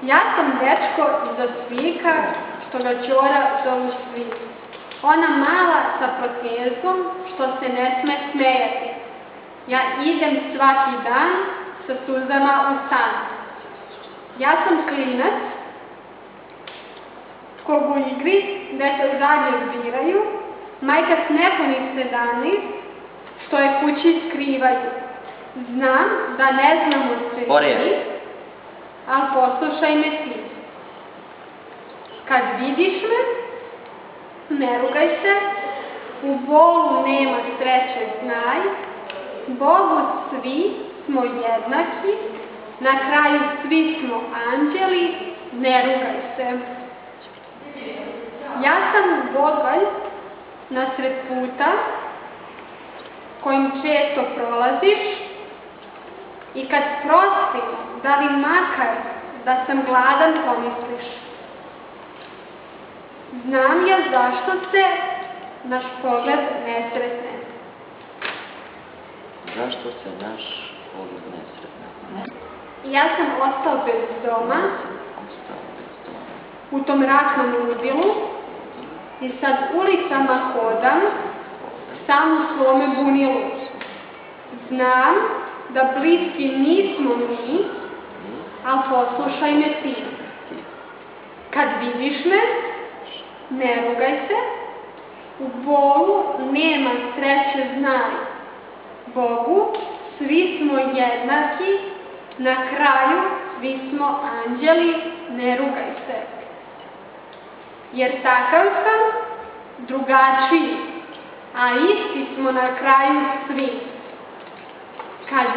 Ja sam dečko iza svika, što ga ćora zovu svi. Ona mala sa protezom, što se ne sme smejati. Ja idem svaki dan sa suzama u stan. Ja sam klinac, kog u igri, deca žalje zbiraju, majka s nepunih 17, što je kući skrivaju. Znam da ne znamo sve mi, ali poslušaj me ti. Kad vidiš me, ne rugaj se, u bolu nema sreće, znaj, Bogu svi smo jednaki, na kraju svi smo anđeli, ne rugaj se. Ja sam bogalj nasred puta, kojim često prolaziš, i kad prosim, da li makar da sam gladan pomisliš. Znam ja zašto se naš pogled ne sretne. Zašto se naš pogled ne sretne? Ja sam ostao bez doma, u tom ratnom ludilu, i sad ulicama hodam, sam u svome bunilu. Znam da bliski nismo mi, ali poslušaj me ti. Kad vidiš me, ne rugaj se, u bolu nema sreće, znaj. Bogu svi smo jednaki, na kraju svi smo anđeli, ne rugaj se. Jer takav sam, drugačiji, a isti smo na kraju svi. Kad